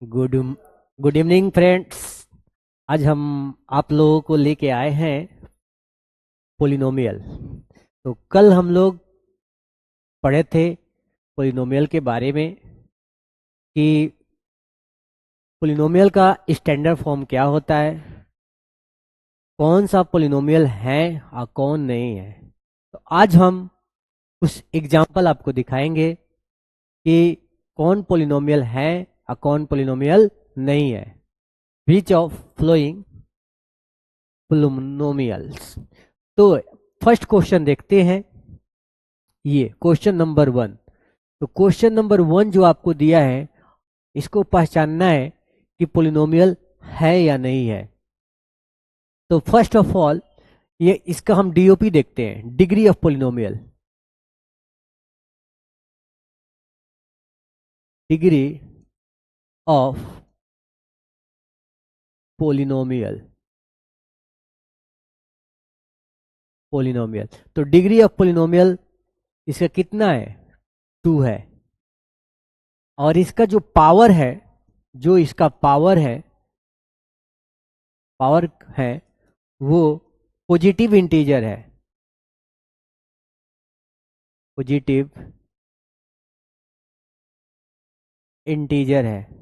Good good evening friends. आज हम आप लोगों को लेके आए हैं पोलिनोमियल। तो कल हम लोग पढ़े थे पोलिनोमियल के बारे में कि पोलिनोमियल का स्टैंडर्ड फॉर्म क्या होता है, कौन सा पोलिनोमियल है और कौन नहीं है। तो आज हम कुछ एग्जाम्पल आपको दिखाएंगे कि कौन पोलिनोमियल है और कौन पोलिनोमियल नहीं है। Which of following polynomials. तो फर्स्ट क्वेश्चन देखते हैं, ये क्वेश्चन नंबर 1। तो क्वेश्चन नंबर 1 जो आपको दिया है, इसको पहचानना है कि पोलिनोमियल है या नहीं है। तो फर्स्ट ऑफ ऑल ये इसका हम डीओपी देखते हैं, degree of polynomial. Degree of polynomial. Polynomial तो डिग्री ऑफ पोलिनोमियल इसका कितना है? 2 है। और इसका जो पावर है, जो इसका पावर है वो पॉजिटिव इंटीजर है। पॉजिटिव इंटीजर है।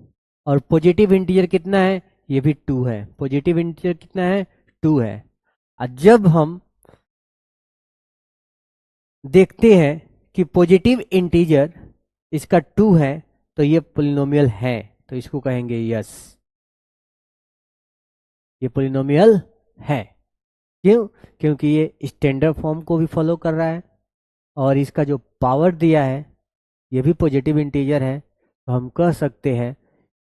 और पॉजिटिव इंटीजर कितना है? ये भी 2 है। पॉजिटिव इंटीजर कितना है? 2 है। और जब हम देखते हैं कि पॉजिटिव इंटीजर इसका 2 है तो ये पोलिनोमियल है, तो इसको कहेंगे यस, ये पोलिनोमियल है। क्यों? क्योंकि ये स्टैंडर्ड फॉर्म को भी फॉलो कर रहा है और इसका जो पावर दिया है ये भी पॉजिटिव इंटीजर है, तो हम कह सकते हैं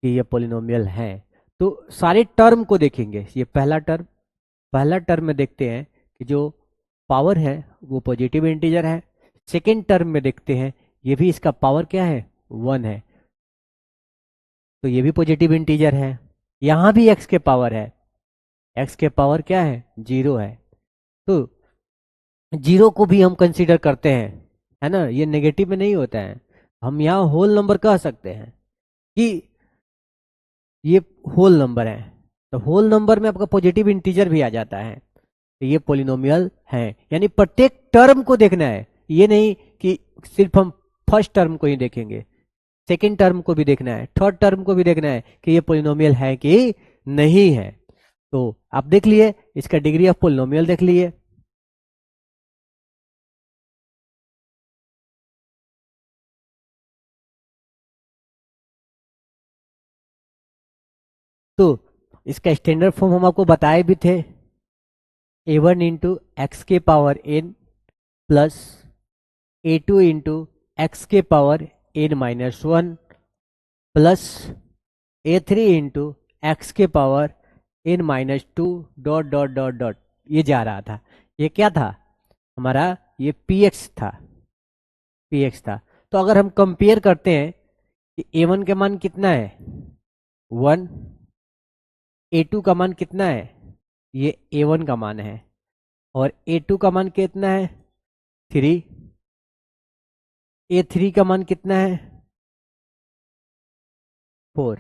कि ये पोलिनोमियल है। तो सारे टर्म को देखेंगे। ये पहला टर्म में देखते हैं कि जो पावर है वो पॉजिटिव इंटीजर है। सेकेंड टर्म में देखते हैं, ये भी इसका पावर क्या है? 1 है, तो ये भी पॉजिटिव इंटीजर है। यहाँ भी एक्स के पावर है, एक्स के पावर क्या है? 0 है। तो 0 को भी हम कंसीडर करते हैं, है ना, ये नेगेटिव में नहीं होता है। हम यहाँ होल नंबर कह सकते हैं कि ये होल नंबर है। तो होल नंबर में आपका पॉजिटिव इंटीजर भी आ जाता है, तो ये पोलिनोमियल है। यानी प्रत्येक टर्म को देखना है, ये नहीं कि सिर्फ हम फर्स्ट टर्म को ही देखेंगे, सेकेंड टर्म को भी देखना है, थर्ड टर्म को भी देखना है कि ये पोलिनोमियल है कि नहीं है। तो आप देख लिए, इसका डिग्री ऑफ पोलिनोमियल देख लिए। तो इसका स्टैंडर्ड फॉर्म हम आपको बताए भी थे, a1 इंटू एक्स के power n plus a2 into x के power n minus 1 plus a3 into x के power n minus 2 dot dot dot dot, ये जा रहा था। ये क्या था हमारा? ये px था, px था। तो अगर हम कंपेयर करते हैं कि a1 का मान कितना है? 1। a2 का मान कितना है? ये a1 का मान है। और a2 का मान कितना है? 3। a3 का मान कितना है? 4।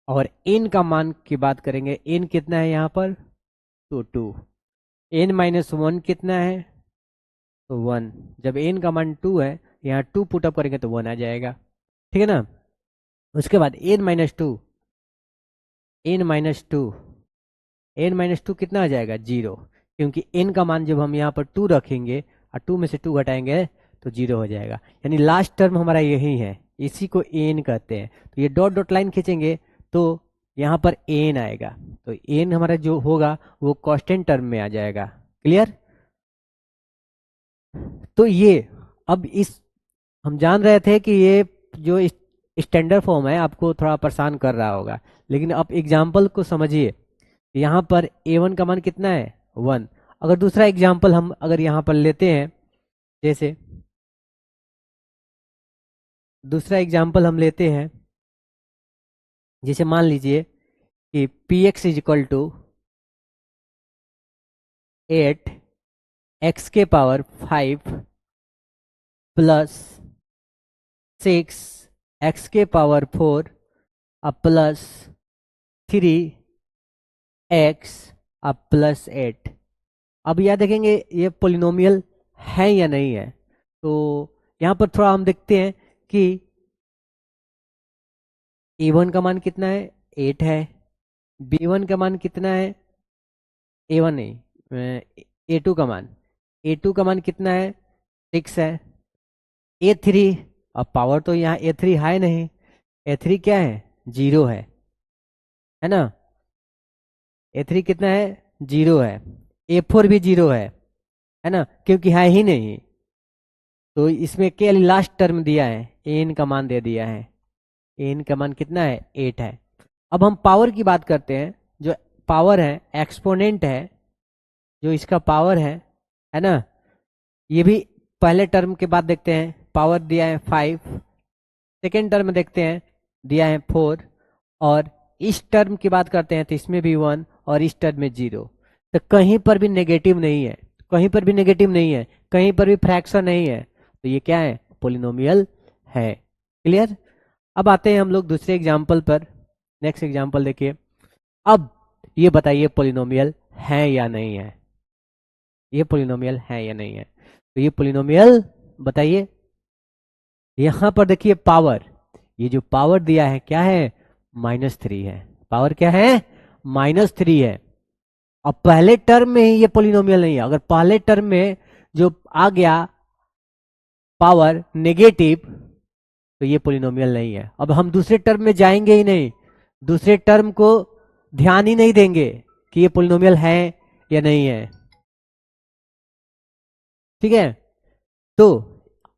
और n का मान की बात करेंगे, n कितना है यहाँ पर? तो 2। n माइनस 1 कितना है? तो 1। जब n का मान 2 है, यहाँ 2 पुटअप करेंगे तो 1 आ जाएगा, ठीक है ना। उसके बाद n minus 2, n minus 2, n minus 2 कितना आ जाएगा? 0। क्योंकि n का मान जब हम यहाँ पर 2 रखेंगे और 2 में से 2 घटाएंगे तो 0 हो जाएगा। यानी लास्ट टर्म हमारा यही है, इसी को n कहते हैं। तो ये डॉट डॉट लाइन खींचेंगे तो यहाँ पर n आएगा, तो n हमारा जो होगा वो कांस्टेंट टर्म में आ जाएगा। क्लियर? तो ये अब इस हम जान रहे थे कि ये जो स्टैंडर्ड फॉर्म है आपको थोड़ा परेशान कर रहा होगा, लेकिन अब एग्जाम्पल को समझिए। यहाँ पर a1 का मान कितना है? 1। अगर दूसरा एग्जाम्पल हम अगर यहाँ पर लेते हैं, जैसे दूसरा एग्जाम्पल हम लेते हैं, जैसे मान लीजिए कि px is equal to 8 x के पावर 5 प्लस 6 एक्स के पावर 4 अब प्लस 3x अब प्लस 8। अब यह देखेंगे ये पोलिनोमियल है या नहीं है। तो यहाँ पर थोड़ा हम देखते हैं कि a1 का मान कितना है, 8 है। b1 का मान कितना है, a1 नहीं, a2 का मान, a2 का मान कितना है, 6 है। a3, अब पावर तो यहाँ a3 है नहीं, a3 क्या है, 0 है ना। a3 कितना है, 0 है। a4 भी 0 है ना, क्योंकि है ही नहीं। तो इसमें केवल लास्ट टर्म दिया है, एन का मान दे दिया है, एन का मान कितना है, 8 है। अब हम पावर की बात करते हैं। जो पावर है, एक्सपोनेंट है, जो इसका पावर है ना, ये भी पहले टर्म के बाद देखते हैं। पावर दिया है 5, सेकेंड टर्म देखते हैं दिया है 4, और इस टर्म की बात करते हैं तो इसमें भी 1 और इस टर्म में 0। तो कहीं पर भी नेगेटिव नहीं है, कहीं पर भी नेगेटिव नहीं है, कहीं पर भी फ्रैक्शन नहीं है। तो ये क्या है, पोलिनोमियल है। क्लियर। अब आते हैं हम लोग दूसरे एग्जाम्पल पर। नेक्स्ट एग्जाम्पल देखिए। अब ये बताइए पोलिनोमियल है या नहीं है, ये पोलिनोमियल है या नहीं है। तो ये पोलिनोमियल बताइए। यहां पर देखिए पावर, ये जो पावर दिया है क्या है, -3 है। पावर क्या है, -3 है। अब पहले टर्म में ही ये पोलिनोमियल नहीं है। अगर पहले टर्म में जो आ गया पावर नेगेटिव तो ये पोलिनोमियल नहीं है। अब हम दूसरे टर्म में जाएंगे ही नहीं, दूसरे टर्म को ध्यान ही नहीं देंगे कि ये पोलिनोमियल है या नहीं है। ठीक है। तो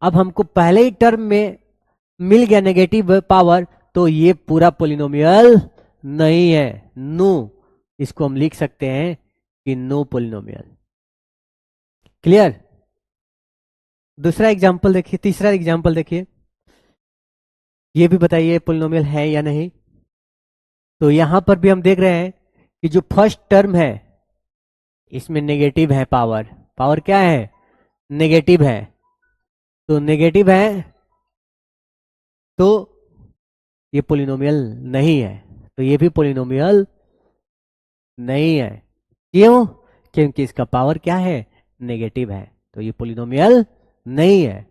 अब हमको पहले ही टर्म में मिल गया नेगेटिव पावर, तो ये पूरा पोलिनोमियल नहीं है, नो। इसको हम लिख सकते हैं कि नो पोलिनोमियल। क्लियर। दूसरा एग्जांपल देखिए, तीसरा एग्जांपल देखिए। ये भी बताइए पोलिनोमियल है या नहीं। तो यहां पर भी हम देख रहे हैं कि जो फर्स्ट टर्म है इसमें नेगेटिव है पावर, पावर क्या है, नेगेटिव है। तो नेगेटिव है तो ये पोलिनोमियल नहीं है। तो ये भी पोलिनोमियल नहीं है। क्यों, क्योंकि इसका पावर क्या है, नेगेटिव है। तो ये पोलिनोमियल नहीं है।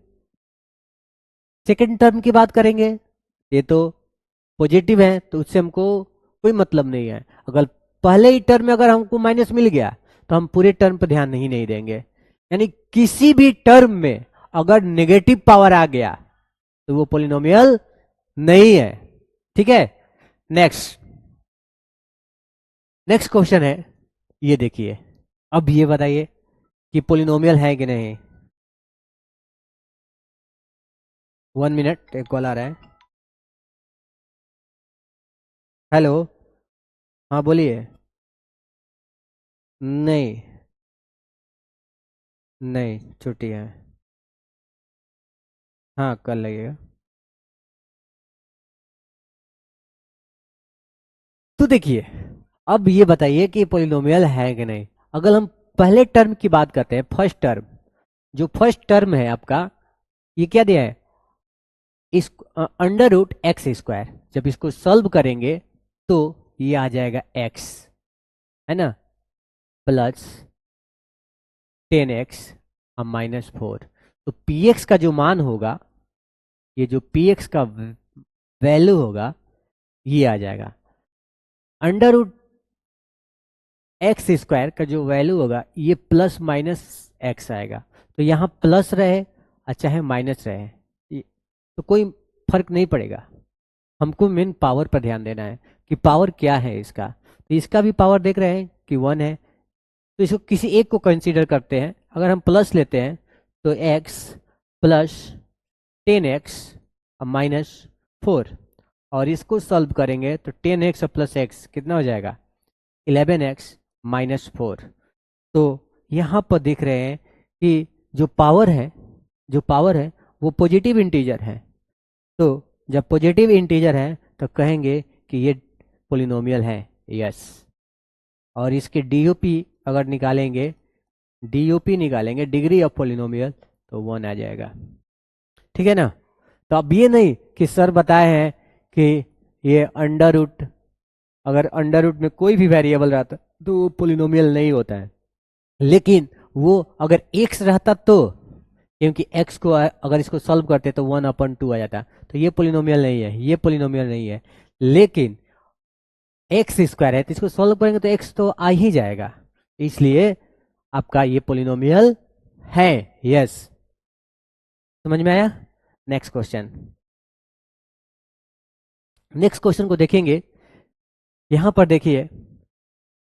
सेकंड टर्म की बात करेंगे, ये तो पॉजिटिव है तो उससे हमको कोई मतलब नहीं है। अगर पहले ही टर्म में अगर हमको माइनस मिल गया तो हम पूरे टर्म पर ध्यान नहीं देंगे। यानी किसी भी टर्म में अगर नेगेटिव पावर आ गया तो वो पोलिनोमियल नहीं है। ठीक है। नेक्स्ट नेक्स्ट क्वेश्चन है, ये देखिए। अब ये बताइए कि पोलिनोमियल है कि नहीं। 1 मिनट, एक कॉल आ रहा है। हेलो, हाँ बोलिए। नहीं, नहीं छुट्टी है। हाँ कल लगेगा। तो देखिए, अब ये बताइए कि पोलिनोमियल है कि नहीं। अगर हम पहले टर्म की बात करते हैं, फर्स्ट टर्म, जो फर्स्ट टर्म है आपका, ये क्या दिया है, इस √x²। जब इसको सॉल्व करेंगे तो ये आ जाएगा x, है ना, प्लस 10x और -4। तो px का जो मान होगा, ये जो px का वैल्यू होगा, ये आ जाएगा √x² का जो वैल्यू होगा, ये +-x आएगा। तो यहाँ प्लस रहे और चाहे माइनस रहे, तो कोई फर्क नहीं पड़ेगा। हमको मेन पावर पर ध्यान देना है कि पावर क्या है इसका। तो इसका भी पावर देख रहे हैं कि 1 है। तो इसको किसी एक को कंसीडर करते हैं। अगर हम प्लस लेते हैं तो x प्लस 10x और -4, और इसको सॉल्व करेंगे तो 10x और प्लस x कितना हो जाएगा, 11x -4। तो यहाँ पर देख रहे हैं कि जो पावर है, जो पावर है वो पॉजिटिव इंटीजर है। तो जब पॉजिटिव इंटीजर है तो कहेंगे कि ये पोलिनोमियल है, यस। और इसके डीओपी अगर निकालेंगे, डीओपी निकालेंगे, डिग्री ऑफ पोलिनोमियल, तो 1 आ जाएगा। ठीक है ना। तो अब ये नहीं कि सर बताए हैं कि ये अंडर रूट, अगर अंडर रूट में कोई भी वेरिएबल रहता तो वो पोलिनोमियल नहीं होता है। लेकिन वो अगर x रहता तो, क्योंकि x को अगर इसको सॉल्व करते तो 1/2 आ जाता, तो ये पोलिनोमियल नहीं है, ये पोलिनोमियल नहीं है। लेकिन एक्स स्क्वायर है तो इसको सॉल्व करेंगे तो x तो आ ही जाएगा, इसलिए आपका ये पोलिनोमियल है। यस, समझ में आया? नेक्स्ट क्वेश्चन, नेक्स्ट क्वेश्चन को देखेंगे। यहां पर देखिए,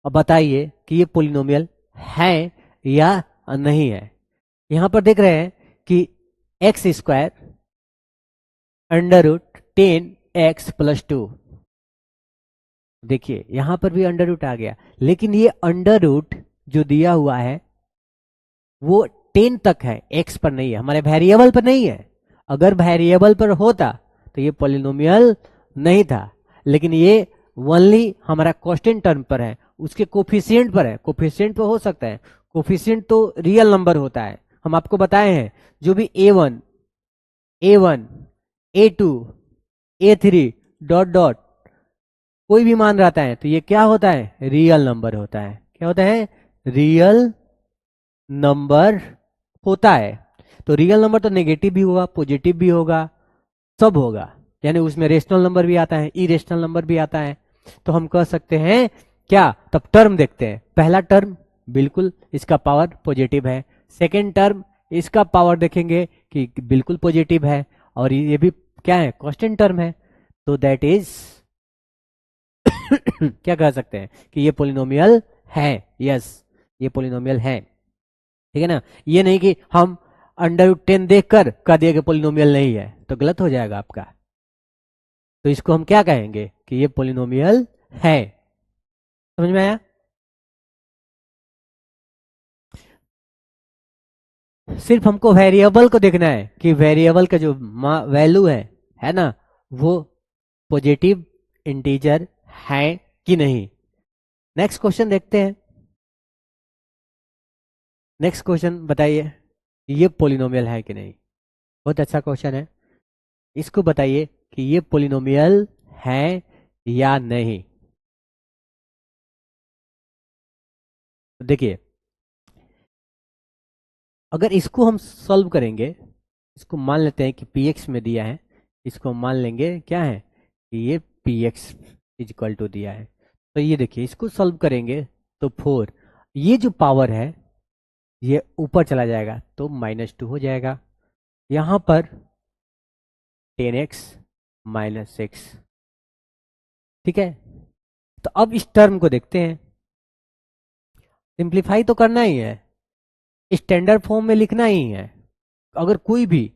अब बताइए कि ये पोलिनोमियल है या नहीं है। यहां पर देख रहे हैं कि x square under root 10x+2, देखिए यहां पर भी अंडर रूट आ गया, लेकिन ये अंडर रूट जो दिया हुआ है वो 10 तक है, x पर नहीं है, हमारे वेरिएबल पर नहीं है। अगर वेरिएबल पर होता तो ये पोलिनोमियल नहीं था, लेकिन ये ओनली हमारा कांस्टेंट टर्म पर है, उसके कोफिशिएंट पर है। कोफिशिएंट पर हो सकता है, कोफिशिएंट तो रियल नंबर होता है, हम आपको बताए हैं। जो भी a1 a2 a3 dot dot कोई भी मान रहता है तो ये क्या होता है? रियल नंबर होता है। क्या होता है? रियल नंबर होता है। तो रियल नंबर तो नेगेटिव भी होगा, पॉजिटिव भी होगा, सब होगा, यानी उसमें रेशनल नंबर भी आता है, इरेशनल नंबर भी आता है। तो हम कह सकते हैं क्या? तब टर्म देखते हैं। पहला टर्म बिल्कुल इसका पावर पॉजिटिव है, सेकेंड टर्म इसका पावर देखेंगे कि बिल्कुल पॉजिटिव है, और ये भी क्या है? कांस्टेंट टर्म है। तो दैट इज क्या कह सकते हैं कि ये पोलिनोमियल है। यस, ये पोलिनोमियल है, ठीक है ना। ये नहीं कि हम √10 देखकर कह दिए कि पोलिनोमियल नहीं है, तो गलत हो जाएगा आपका। तो इसको हम क्या कहेंगे कि ये पोलिनोमियल है। समझ में आया? सिर्फ हमको वेरिएबल को देखना है कि वेरिएबल का जो वैल्यू है ना, वो पॉजिटिव इंटीजर है कि नहीं। नेक्स्ट क्वेश्चन देखते हैं। नेक्स्ट क्वेश्चन बताइए ये पोलिनोमियल है कि नहीं। बहुत अच्छा क्वेश्चन है, इसको बताइए कि ये पोलिनोमियल है या नहीं। देखिए, अगर इसको हम सॉल्व करेंगे, इसको मान लेते हैं कि px में दिया है, इसको मान लेंगे क्या है कि ये px इक्वल टू दिया है। तो ये देखिए, इसको सॉल्व करेंगे तो 4, ये जो पावर है ये ऊपर चला जाएगा तो -2 हो जाएगा। यहां पर 10x - 6, ठीक है। तो अब इस टर्म को देखते हैं, सिंप्लीफाई तो करना ही है, स्टैंडर्ड फॉर्म में लिखना ही है। अगर कोई भी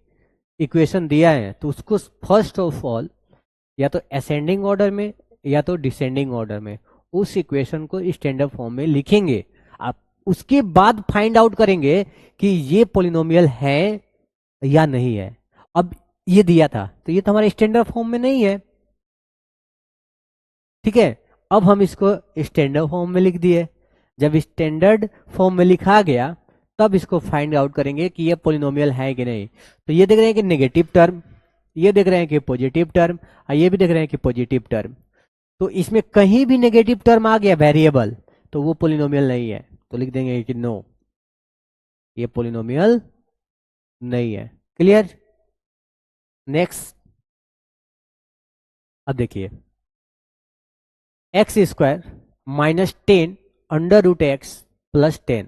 इक्वेशन दिया है तो उसको फर्स्ट ऑफ ऑल या तो असेंडिंग ऑर्डर में या तो डिसेंडिंग ऑर्डर में उस इक्वेशन को स्टैंडर्ड फॉर्म में लिखेंगे। आप उसके बाद फाइंड आउट करेंगे कि ये पोलिनोमियल है या नहीं है। अब ये दिया था तो ये तो हमारे स्टैंडर्ड फॉर्म में नहीं है, ठीक है। अब हम इसको स्टैंडर्ड फॉर्म में लिख दिए। जब स्टैंडर्ड फॉर्म में लिखा गया तब इसको फाइंड आउट करेंगे कि ये पोलिनोमियल है कि नहीं। तो ये देख रहे हैं कि नेगेटिव टर्म, ये देख रहे हैं कि पॉजिटिव टर्म, और ये भी देख रहे हैं कि पॉजिटिव टर्म। तो इसमें कहीं भी नेगेटिव टर्म आ गया वेरिएबल तो वो पोलिनोमियल नहीं है, तो लिख देंगे कि नो, ये पोलिनोमियल नहीं है। क्लियर? नेक्स्ट, अब देखिए x² -10 √x + 10,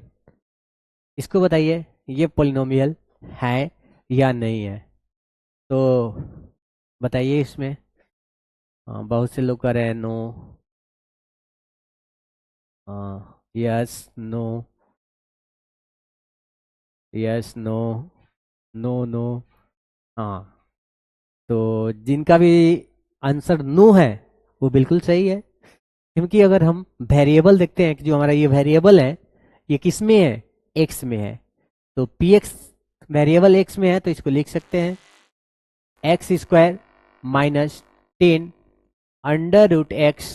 इसको बताइए ये पोलिनोमियल है या नहीं है। तो बताइए इसमें। बहुत से लोग कह रहे हैं no, yes no, yes no, no no. हाँ, तो जिनका भी आंसर नो है वो बिल्कुल सही है, क्योंकि अगर हम वेरिएबल देखते हैं कि जो हमारा ये वेरिएबल है ये किस में है? x में है। तो px वेरिएबल x में है तो इसको लिख सकते हैं x² -10 √x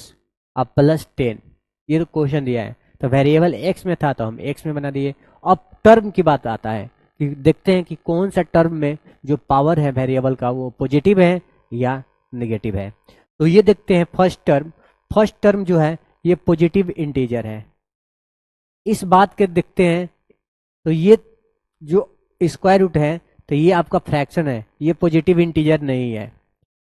+ 10। ये तो क्वेश्चन दिया है तो वेरिएबल x में था तो हम x में बना दिए। अब टर्म की बात आता है कि देखते हैं कि कौन सा टर्म में जो पावर है वेरिएबल का वो पॉजिटिव है या नेगेटिव है। तो ये देखते हैं फर्स्ट टर्म जो है ये पॉजिटिव इंटीजर है। इस बात के देखते हैं, तो ये जो स्क्वायर रूट है तो ये आपका फ्रैक्शन है, ये पॉजिटिव इंटीजर नहीं है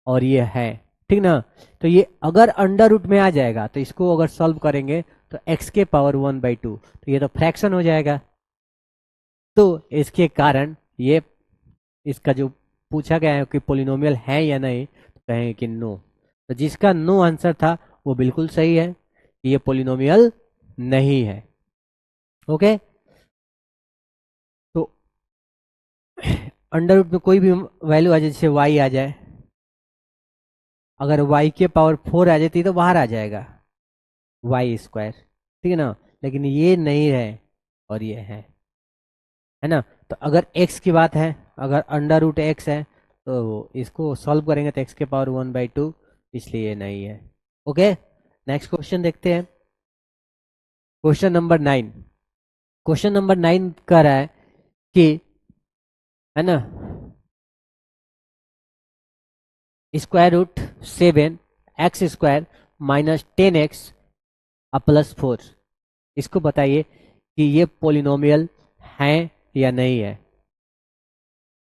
और ये है, ठीक ना। तो ये अगर अंडर रूट में आ जाएगा तो इसको अगर सॉल्व करेंगे तो x के पावर 1/2, तो ये तो फ्रैक्शन हो जाएगा। तो इसके कारण ये इसका जो पूछा गया है कि पोलिनोमियल है या नहीं, तो कहेंगे कि नो। तो जिसका नो आंसर था वो बिल्कुल सही है कि ये पोलिनोमियल नहीं है। ओके, तो अंडर रूट में कोई भी वैल्यू आ जाए, जैसे y आ जाए, अगर y के पावर 4 आ जाती तो बाहर आ जाएगा वाई स्क्वायर, ठीक है ना। लेकिन ये नहीं है और ये है ना। तो अगर x की बात है, अगर अंडर रूट एक्स है तो इसको सॉल्व करेंगे तो x के पावर 1/2, इसलिए ये नहीं है। ओके, नेक्स्ट क्वेश्चन देखते हैं। Question number 9। क्वेश्चन नंबर 9 कह रहा है कि, है ना, square root 7 x² minus 10x plus 4, इसको बताइए कि ये पोलिनोमियल है या नहीं है।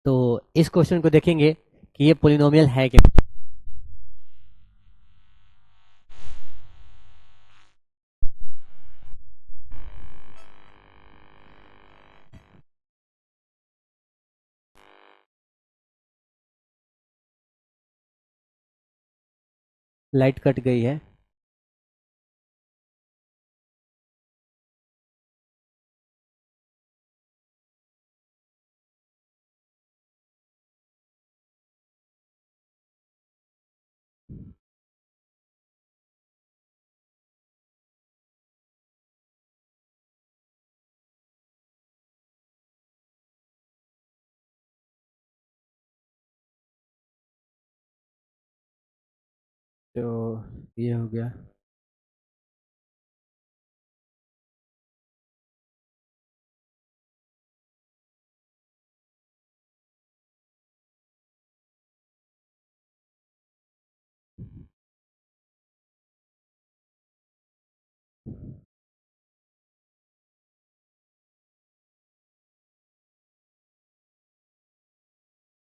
तो इस क्वेश्चन को देखेंगे कि ये पोलिनोमियल है क्या। लाइट कट गई है। तो ये हो गया।